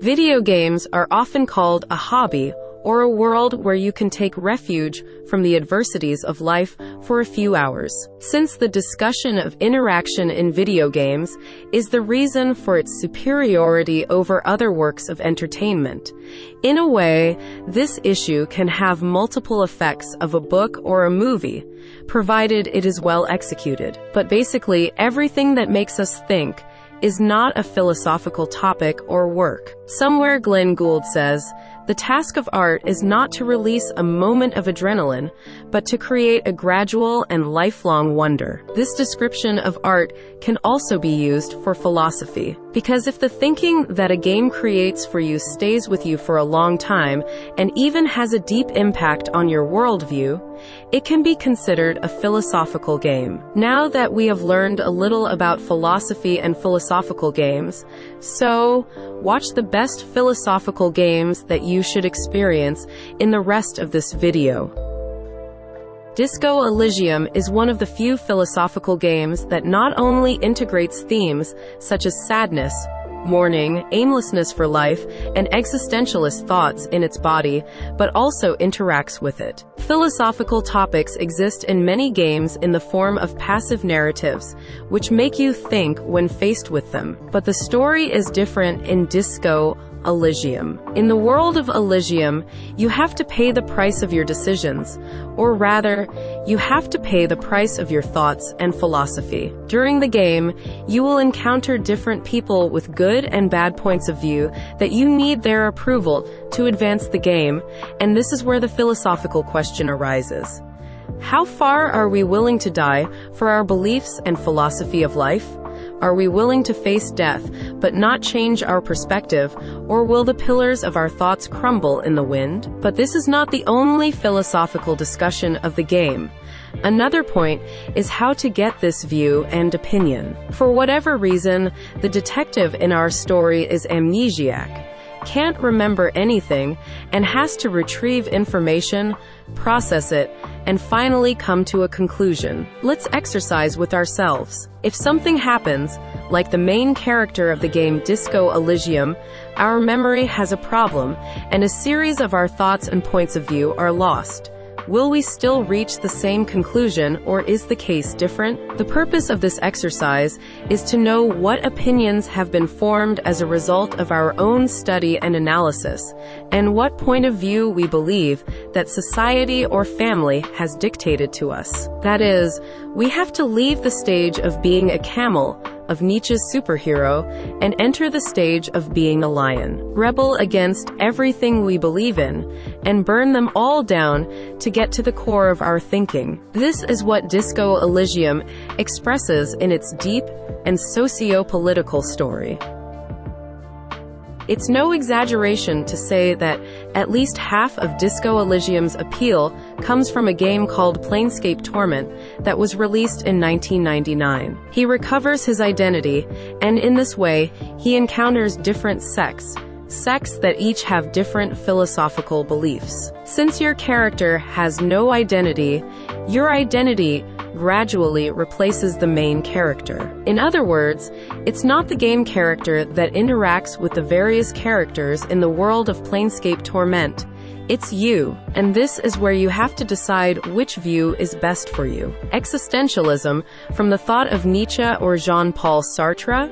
Video games are often called a hobby, or a world where you can take refuge from the adversities of life for a few hours. Since the discussion of interaction in video games is the reason for its superiority over other works of entertainment, in a way, this issue can have multiple effects of a book or a movie, provided it is well executed. But basically, everything that makes us think is not a philosophical topic or work. Somewhere Glen Gould says, "The task of art is not to release a moment of adrenaline, but to create a gradual and lifelong wonder." This description of art can also be used for philosophy. Because if the thinking that a game creates for you stays with you for a long time, and even has a deep impact on your worldview, it can be considered a philosophical game. Now that we have learned a little about philosophy and philosophical games, so watch the best philosophical games that you should experience in the rest of this video. Discoeligium is one of the few philosophical games that not only integrates themes such as sadness, mourning, aimlessness for life, and existentialist thoughts in its body, but also interacts with it. Philosophical topics exist in many games in the form of passive narratives, which make you think when faced with them. But the story is different in Discoeligium. In the world of Elysium, you have to pay the price of your decisions, or rather, you have to pay the price of your thoughts and philosophy. During the game, you will encounter different people with good and bad points of view that you need their approval to advance the game, and this is where the philosophical question arises. How far are we willing to die for our beliefs and philosophy of life? Are we willing to face death, but not change our perspective, or will the pillars of our thoughts crumble in the wind? But this is not the only philosophical discussion of the game. Another point is how to get this view and opinion. For whatever reason, the detective in our story is amnesiac, can't remember anything, and has to retrieve information, process it, and finally come to a conclusion. Let's exercise with ourselves. If something happens, like the main character of the game Discoeligium, our memory has a problem, and a series of our thoughts and points of view are lost. Will we still reach the same conclusion, or is the case different? The purpose of this exercise is to know what opinions have been formed as a result of our own study and analysis, and what point of view we believe that society or family has dictated to us. That is, we have to leave the stage of being a camel, of Nietzsche's superhero, and enter the stage of being a lion. Rebel against everything we believe in, and burn them all down to get to the core of our thinking. This is what Discoeligium expresses in its deep and socio-political story. It's no exaggeration to say that at least half of Discoeligium's appeal comes from a game called Torment that was released in 1999. He recovers his identity, and in this way, he encounters different sects that each have different philosophical beliefs. Since your character has no identity, your identity gradually replaces the main character. In other words, it's not the game character that interacts with the various characters in the world of Torment. It's you, and this is where you have to decide which view is best for you. Existentialism, from the thought of Nietzsche or Jean-Paul Sartre?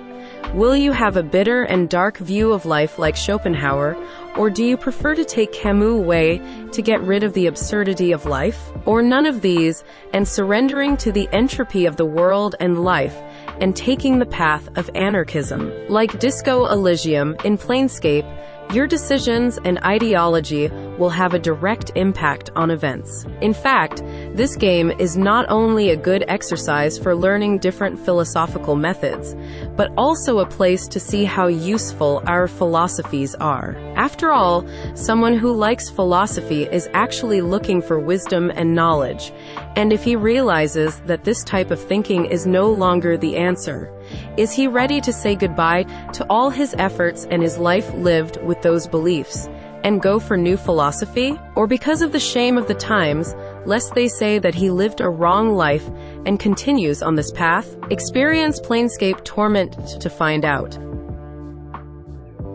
Will you have a bitter and dark view of life like Schopenhauer, or do you prefer to take Camus' way to get rid of the absurdity of life? Or none of these, and surrendering to the entropy of the world and life, and taking the path of anarchism? Like Discoeligium in Planescape, your decisions and ideology will have a direct impact on events. In fact, this game is not only a good exercise for learning different philosophical methods, but also a place to see how useful our philosophies are. After all, someone who likes philosophy is actually looking for wisdom and knowledge, and if he realizes that this type of thinking is no longer the answer, is he ready to say goodbye to all his efforts and his life lived with those beliefs, and go for new philosophy? Or because of the shame of the times, lest they say that he lived a wrong life and continues on this path? Experience Torment to find out.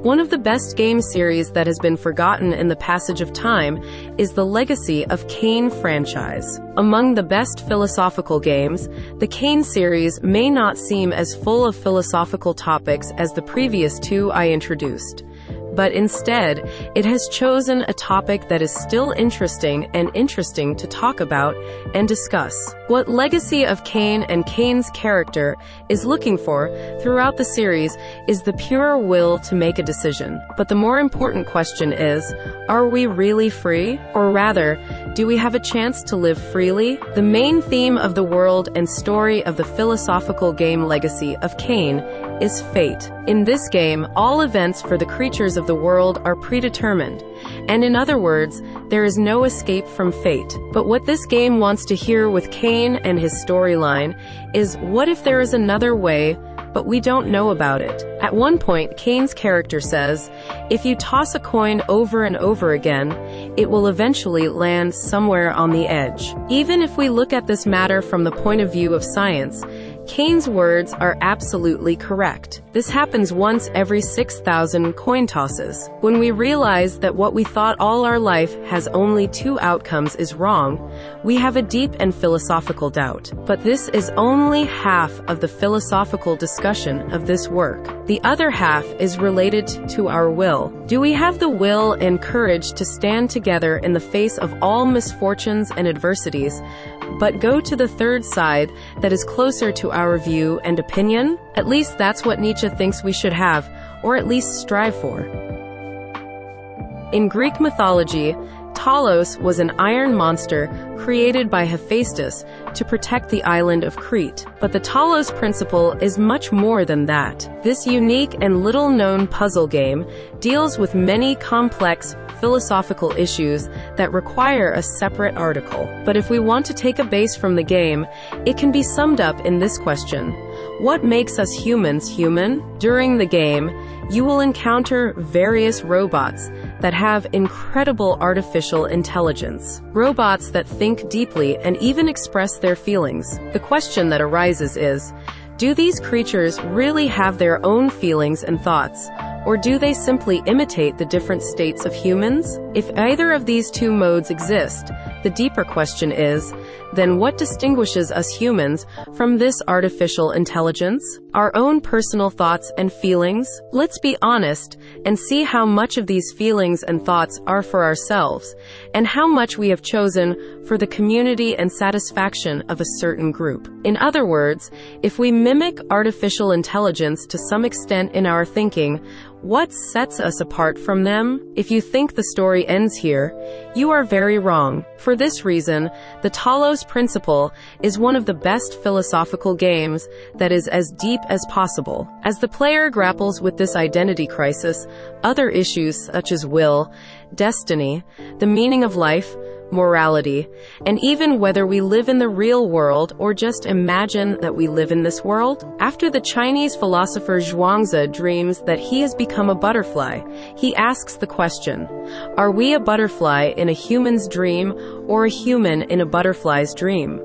One of the best game series that has been forgotten in the passage of time is the Legacy of Cain franchise. Among the best philosophical games, the Cain series may not seem as full of philosophical topics as the previous two I introduced. But instead, it has chosen a topic that is still interesting to talk about and discuss. What Legacy of Cain and Cain's character is looking for throughout the series is the pure will to make a decision. But the more important question is, are we really free? Or rather, do we have a chance to live freely? The main theme of the world and story of the philosophical game Legacy of Cain is fate. In this game, all events for the creatures of the world are predetermined, and in other words, there is no escape from fate. But what this game wants to hear with Cain and his storyline is, what if there is another way, but we don't know about it? At one point, Cain's character says, if you toss a coin over and over again, it will eventually land somewhere on the edge. Even if we look at this matter from the point of view of science, Cain's words are absolutely correct. This happens once every 6,000 coin tosses. When we realize that what we thought all our life has only two outcomes is wrong, we have a deep and philosophical doubt. But this is only half of the philosophical discussion of this work. The other half is related to our will. Do we have the will and courage to stand together in the face of all misfortunes and adversities, but go to the third side that is closer to our view and opinion? At least that's what Nietzsche thinks we should have, or at least strive for. In Greek mythology, Talos was an iron monster created by Hephaestus to protect the island of Crete. But the Talos principle is much more than that. This unique and little-known puzzle game deals with many complex philosophical issues that require a separate article. But if we want to take a base from the game, it can be summed up in this question: what makes us humans human? During the game, you will encounter various robots that have incredible artificial intelligence. Robots that think deeply and even express their feelings. The question that arises is, do these creatures really have their own feelings and thoughts? Or do they simply imitate the different states of humans? If either of these two modes exist, the deeper question is, then what distinguishes us humans from this artificial intelligence? Our own personal thoughts and feelings? Let's be honest and see how much of these feelings and thoughts are for ourselves, and how much we have chosen for the community and satisfaction of a certain group. In other words, if we mimic artificial intelligence to some extent in our thinking, what sets us apart from them? If you think the story ends here, you are very wrong. For this reason, the Talos principle is one of the best philosophical games that is as deep as possible. As the player grapples with this identity crisis, other issues such as will, destiny, the meaning of life, morality, and even whether we live in the real world or just imagine that we live in this world. After the Chinese philosopher Zhuangzi dreams that he has become a butterfly, he asks the question, are we a butterfly in a human's dream or a human in a butterfly's dream?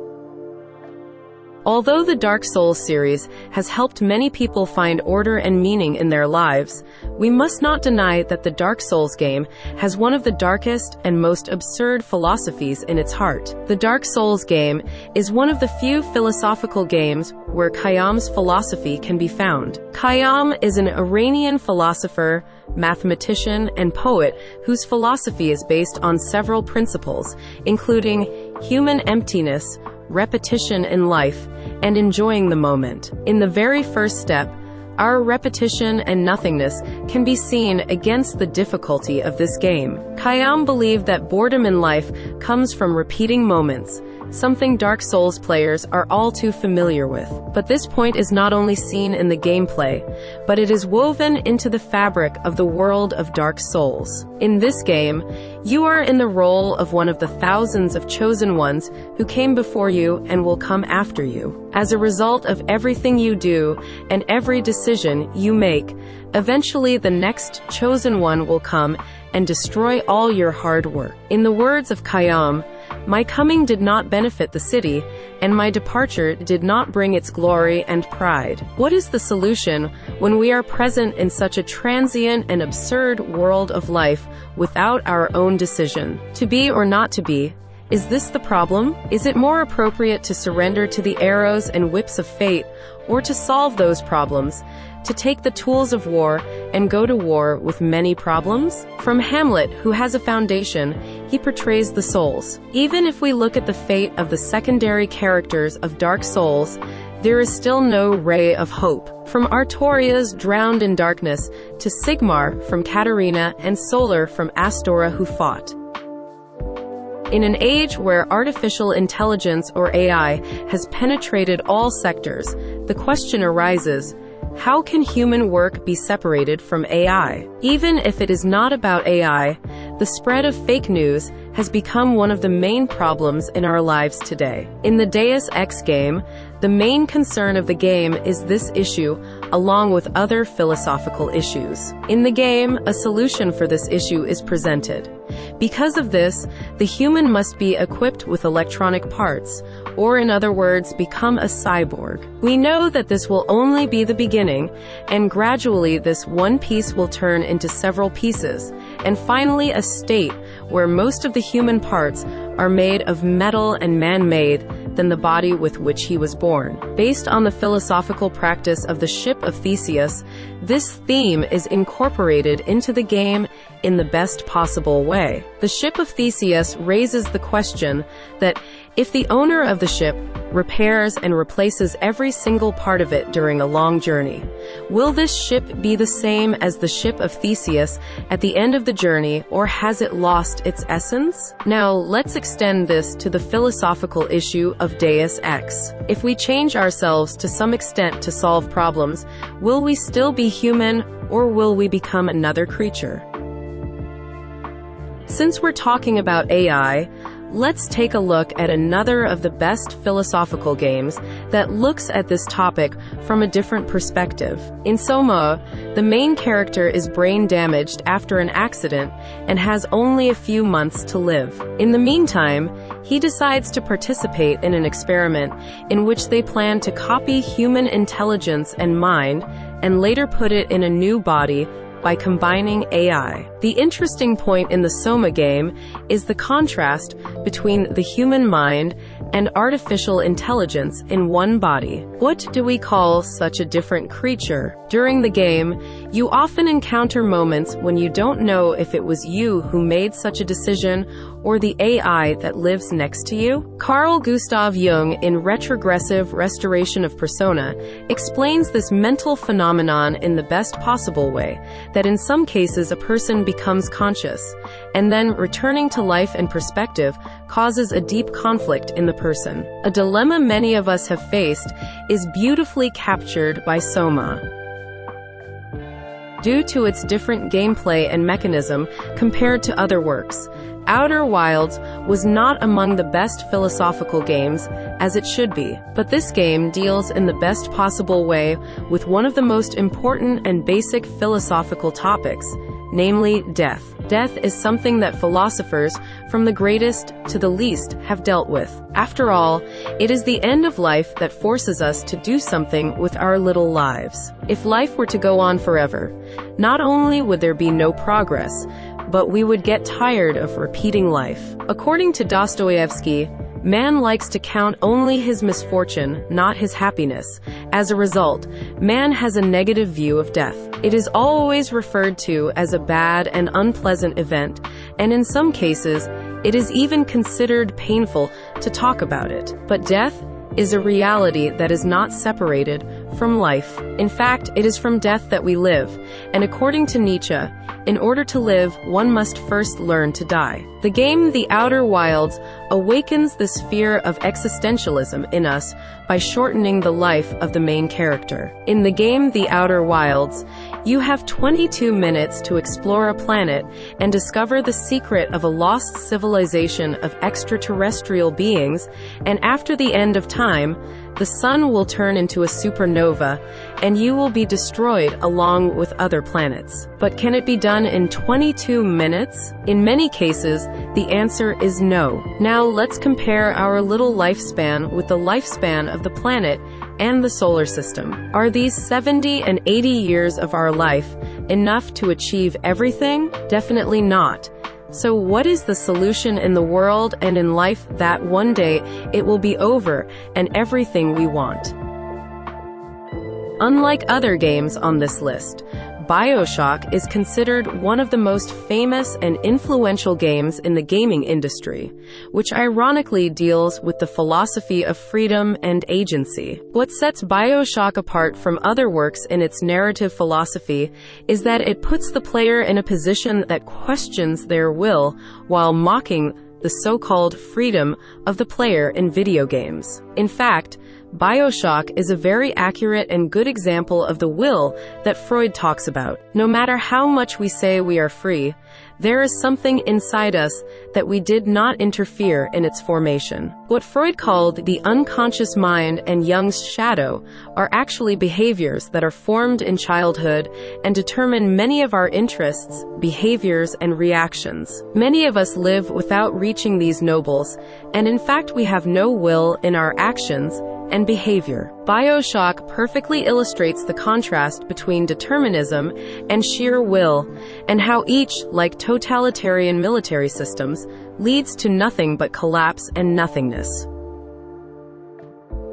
Although the Dark Souls series has helped many people find order and meaning in their lives, we must not deny that the Dark Souls game has one of the darkest and most absurd philosophies in its heart. The Dark Souls game is one of the few philosophical games where Khayyam's philosophy can be found. Khayyam is an Iranian philosopher, mathematician, and poet whose philosophy is based on several principles, including human emptiness, repetition in life, and enjoying the moment. In the very first step, our repetition and nothingness can be seen against the difficulty of this game. Khayyam believed that boredom in life comes from repeating moments, something Dark Souls players are all too familiar with. But this point is not only seen in the gameplay, but it is woven into the fabric of the world of Dark Souls. In this game, you are in the role of one of the thousands of chosen ones who came before you and will come after you. As a result of everything you do and every decision you make, eventually the next chosen one will come and destroy all your hard work. In the words of Khayyam, "My coming did not benefit the city, and my departure did not bring its glory and pride." What is the solution when we are present in such a transient and absurd world of life without our own decision? To be or not to be? Is this the problem? Is it more appropriate to surrender to the arrows and whips of fate, or to solve those problems, to take the tools of war and go to war with many problems? From Hamlet, who has a foundation, he portrays the souls. Even if we look at the fate of the secondary characters of Dark Souls, there is still no ray of hope. From Artorias drowned in darkness, to Sigmar from Katarina and Solar from Astora who fought. In an age where artificial intelligence or AI has penetrated all sectors, the question arises, how can human work be separated from AI? Even if it is not about AI, the spread of fake news has become one of the main problems in our lives today. In the Deus Ex game, the main concern of the game is this issue, along with other philosophical issues. In the game, a solution for this issue is presented. Because of this, the human must be equipped with electronic parts, or in other words, become a cyborg. We know that this will only be the beginning, and gradually this one piece will turn into several pieces, and finally a state where most of the human parts are made of metal and man-made than the body with which he was born. Based on the philosophical practice of the ship of Theseus, this theme is incorporated into the game in the best possible way. The ship of Theseus raises the question that if the owner of the ship repairs and replaces every single part of it during a long journey, will this ship be the same as the ship of Theseus at the end of the journey, or has it lost its essence? Now, let's extend this to the philosophical issue of Deus Ex. If we change ourselves to some extent to solve problems, will we still be human, or will we become another creature? Since we're talking about AI, let's take a look at another of the best philosophical games that looks at this topic from a different perspective. In Soma, the main character is brain damaged after an accident and has only a few months to live. In the meantime, he decides to participate in an experiment in which they plan to copy human intelligence and mind and later put it in a new body by combining AI. The interesting point in the Soma game is the contrast between the human mind and artificial intelligence in one body. What do we call such a different creature? During the game, you often encounter moments when you don't know if it was you who made such a decision or the AI that lives next to you. Carl Gustav Jung, in Retrogressive Restoration of Persona, explains this mental phenomenon in the best possible way, that in some cases a person becomes conscious, and then returning to life and perspective causes a deep conflict in the person. A dilemma many of us have faced is beautifully captured by Soma. Due to its different gameplay and mechanism compared to other works, Outer Wilds was not among the best philosophical games, as it should be. But this game deals in the best possible way with one of the most important and basic philosophical topics, namely death. Death is something that philosophers, from the greatest to the least, have dealt with. After all, it is the end of life that forces us to do something with our little lives. If life were to go on forever, not only would there be no progress, but we would get tired of repeating life. According to Dostoevsky, man likes to count only his misfortune, not his happiness. As a result, man has a negative view of death. It is always referred to as a bad and unpleasant event, and in some cases, it is even considered painful to talk about it. But death is a reality that is not separated from life. In fact, it is from death that we live, and according to Nietzsche, in order to live, one must first learn to die. The game The Outer Wilds awakens this fear of existentialism in us by shortening the life of the main character. In the game The Outer Wilds, You have 22 minutes to explore a planet and discover the secret of a lost civilization of extraterrestrial beings, and after the end of time, the sun will turn into a supernova, and you will be destroyed along with other planets. But can it be done in 22 minutes? In many cases, the answer is no. Now let's compare our little lifespan with the lifespan of the planet and the solar system. Are these 70 and 80 years of our life enough to achieve everything? Definitely not. So what is the solution in the world and in life that one day it will be over and everything we want? Unlike other games on this list, Bioshock is considered one of the most famous and influential games in the gaming industry, which ironically deals with the philosophy of freedom and agency. What sets Bioshock apart from other works in its narrative philosophy is that it puts the player in a position that questions their will while mocking the so-called freedom of the player in video games. In fact, Bioshock is a very accurate and good example of the will that Freud talks about. No matter how much we say we are free, there is something inside us that we did not interfere in its formation. What Freud called the unconscious mind and Jung's shadow are actually behaviors that are formed in childhood and determine many of our interests, behaviors, and reactions. Many of us live without reaching these nobles, and in fact we have no will in our actions and behavior. Bioshock perfectly illustrates the contrast between determinism and sheer will, and how each, like totalitarian military systems, leads to nothing but collapse and nothingness.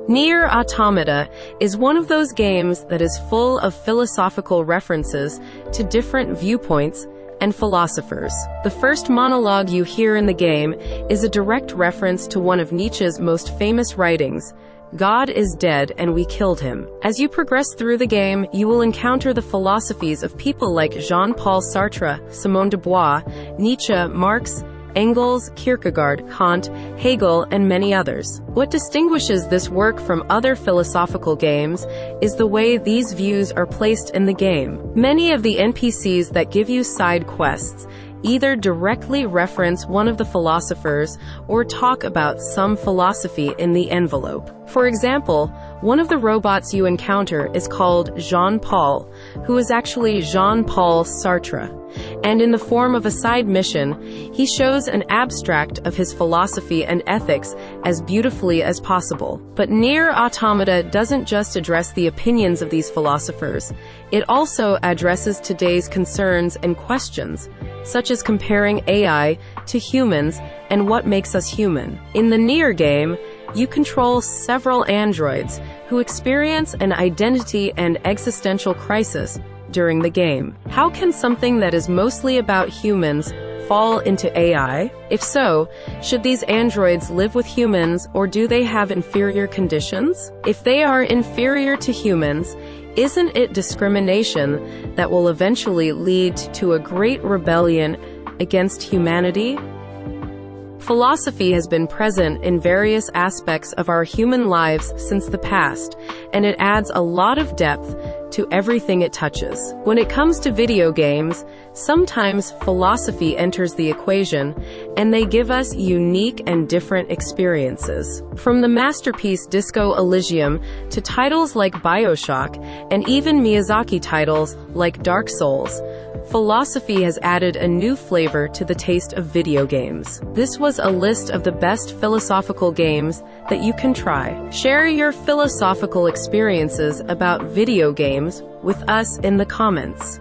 Nier Automata is one of those games that is full of philosophical references to different viewpoints and philosophers. The first monologue you hear in the game is a direct reference to one of Nietzsche's most famous writings, God is dead and we killed him. As you progress through the game, you will encounter the philosophies of people like Jean-Paul Sartre, Simone de Beauvoir, Nietzsche, Marx, Engels, Kierkegaard, Kant, Hegel, and many others. What distinguishes this work from other philosophical games is the way these views are placed in the game. Many of the NPCs that give you side quests either directly reference one of the philosophers or talk about some philosophy in the envelope. For example, one of the robots you encounter is called Jean-Paul, who is actually Jean-Paul Sartre. And in the form of a side mission, he shows an abstract of his philosophy and ethics as beautifully as possible. But Nier Automata doesn't just address the opinions of these philosophers, it also addresses today's concerns and questions, such as comparing AI to humans and what makes us human. In the Nier game, you control several androids who experience an identity and existential crisis during the game. How can something that is mostly about humans fall into AI? If so, should these androids live with humans or do they have inferior conditions? If they are inferior to humans, isn't it discrimination that will eventually lead to a great rebellion against humanity? Philosophy has been present in various aspects of our human lives since the past, and it adds a lot of depth to everything it touches. When it comes to video games, sometimes philosophy enters the equation, and they give us unique and different experiences. From the masterpiece Discoeligium to titles like Bioshock, and even Miyazaki titles like Dark Souls, philosophy has added a new flavor to the taste of video games. This was a list of the best philosophical games that you can try. Share your philosophical experiences about video games with us in the comments.